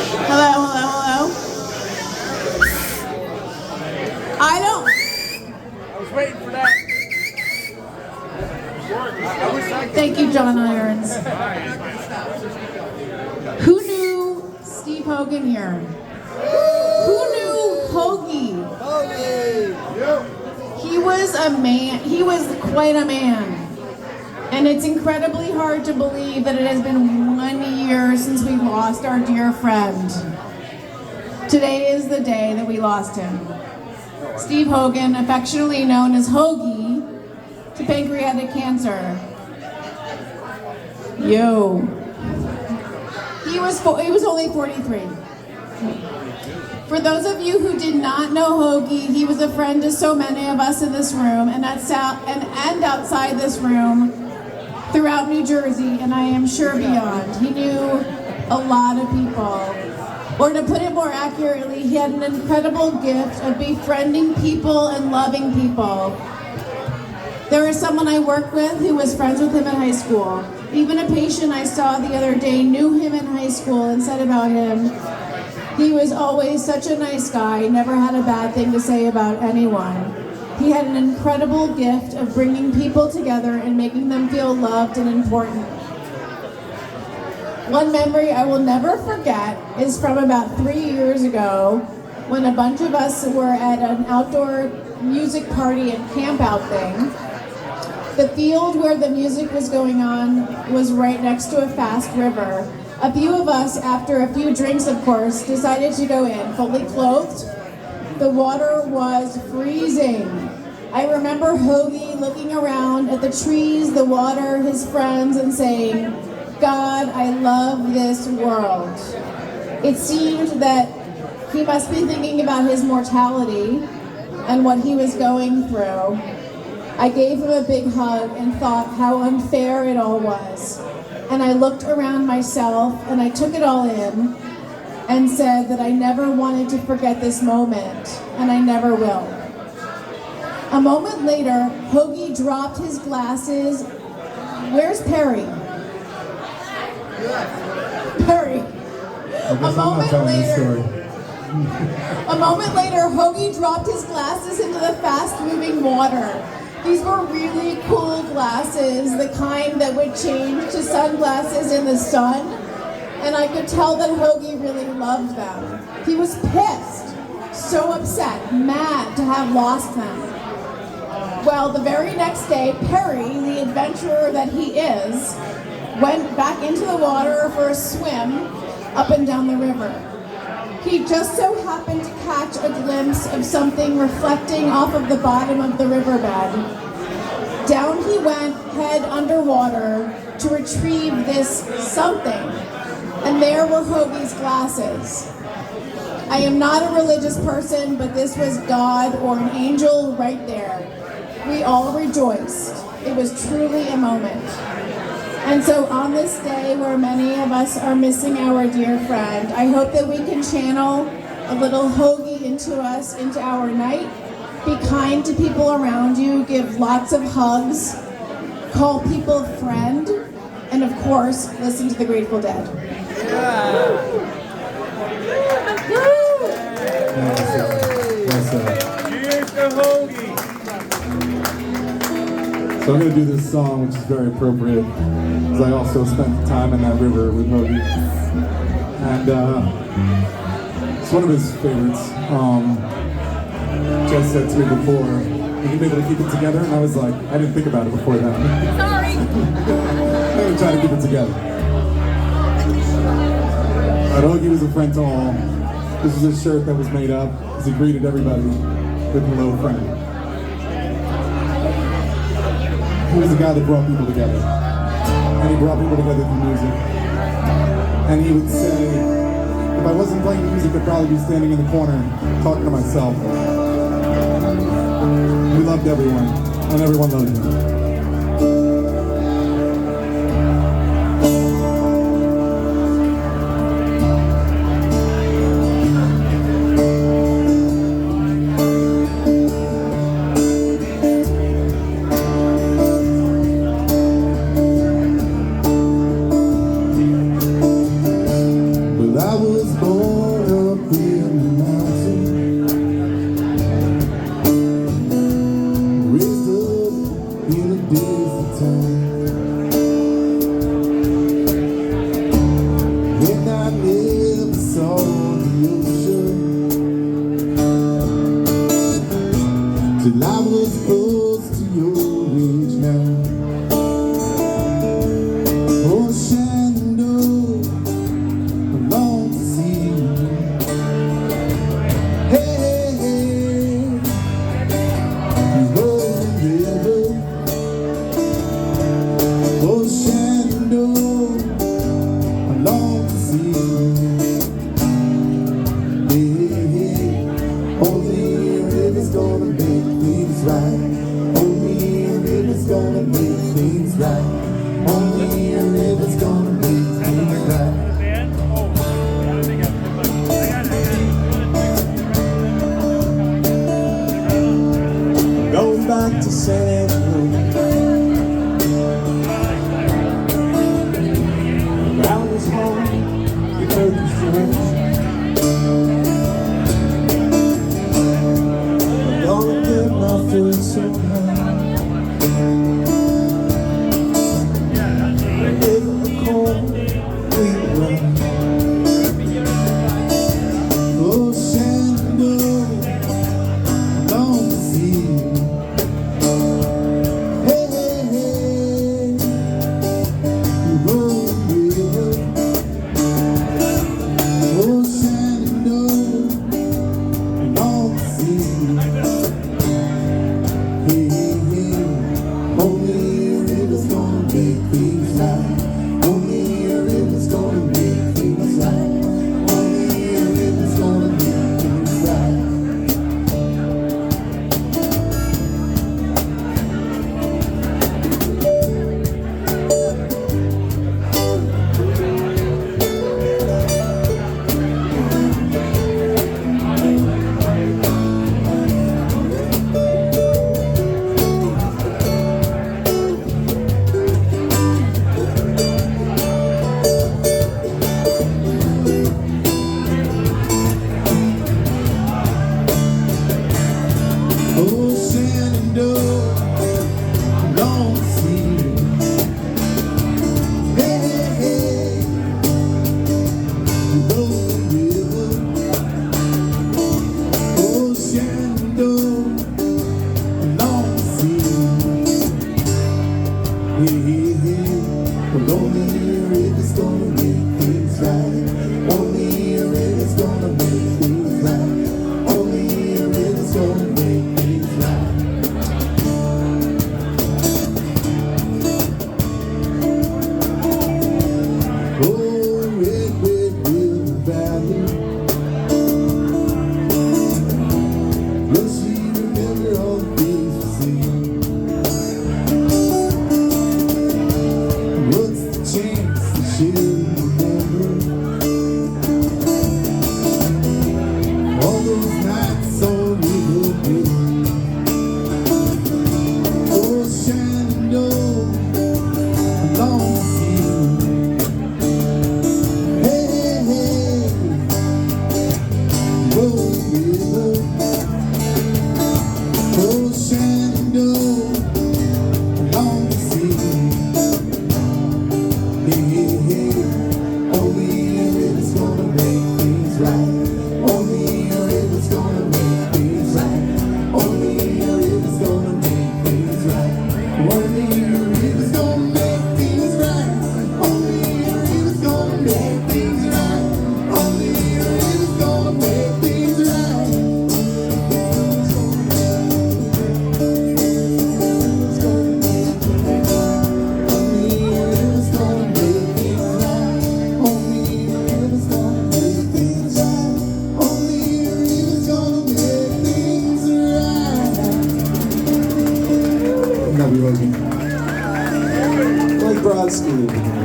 Hello, hello, hello. I don't. I was waiting for that. Thank you, John Irons. Who knew Steve Hogan here? Who knew Hogie? He was a man. He was quite a man. And it's incredibly hard to believe that it has been 1 year since we lost our dear friend. Today is the day that we lost him. Steve Hogan, affectionately known as Hogie, to pancreatic cancer. Yo. He was only 43. For those of you who did not know Hogie, he was a friend to so many of us in this room and outside this room throughout New Jersey, and I am sure beyond. He knew a lot of people. Or to put it more accurately, he had an incredible gift of befriending people and loving people. There is someone I work with who was friends with him in high school. Even a patient I saw the other day knew him in high school and said about him, he was always such a nice guy, never had a bad thing to say about anyone. He had an incredible gift of bringing people together and making them feel loved and important. One memory I will never forget is from about 3 years ago when a bunch of us were at an outdoor music party and camp out thing. The field where the music was going on was right next to a fast river. A few of us, after a few drinks of course, decided to go in, fully clothed. The water was freezing. I remember Hogie looking around at the trees, the water, his friends, and saying, God, I love this world. It seemed that he must be thinking about his mortality and what he was going through. I gave him a big hug and thought how unfair it all was. And I looked around myself and I took it all in and said that I never wanted to forget this moment, and I never will. A moment later, Hogie dropped his glasses. Where's Perry? Perry. A moment later, Hogie dropped his glasses into the fast-moving water. These were really cool glasses, the kind that would change to sunglasses in the sun, and I could tell that Hogie really loved them. He was pissed, so upset, mad to have lost them. Well, the very next day, Perry, the adventurer that he is, went back into the water for a swim up and down the river. He just so happened to catch a glimpse of something reflecting off of the bottom of the riverbed. Down he went, head underwater, to retrieve this something. And there were Hogie's glasses. I am not a religious person, but this was God or an angel right there. We all rejoiced. It was truly a moment. And so on this day where many of us are missing our dear friend, I hope that we can channel a little Hogie into us, into our night. Be kind to people around you, give lots of hugs, call people friend, and of course, listen to the Grateful Dead. Cheers to Hogie. So I'm going to do this song, which is very appropriate, because I also spent time in that river with Hogie. And it's one of his favorites. Jess said to me before, are you going to be able to keep it together? And I was like, I didn't think about it before that. Sorry. I'm going to try to keep it together. But Hogie was a friend to all. This was his shirt that was made up as he greeted everybody with hello friend. He was the guy that brought people together. And he brought people together through music. And he would say, if I wasn't playing music, I'd probably be standing in the corner talking to myself. We loved everyone, and everyone loved him. I was born Gonna get my foot so high. Live a cold, we run. Oh, Shenandoah, long to see you. Hey, hey, hey, you roll the river. Oh, Shenandoah, long to see you. Hey, hey, hey, only a river's gonna make things right. Only a river's gonna make things right. Only a river's gonna make things right. Oh, Shenandoah, long to see you. Hey, hey, hey, you roll the river. Oh, Shenandoah, long to see you. Hey, hey, hey, well, only a river's gonna make things right. Only a river's gonna make things right. Only a river's gonna make things right. Oh, red, red river valley. Will she remember all the things we seen? What's the chance that she'll remember all those nights on River Bend? Oh, Shenandoah, I long to see you. Hey, hey, hey, roll the river. Oh, Shenandoah, I long to see you. Hey, hey, hey, only a river's gonna make things right. Only a river's gonna make things right. Only a river's gonna make things right. Only a river's gonna make things right. Only a river's gonna make things right. Only a river's gonna make things right. Only a river's gonna make things right. Only a river's gonna make things right. Only a river's gonna make things right. Love you, Hogie. Like Broad Street.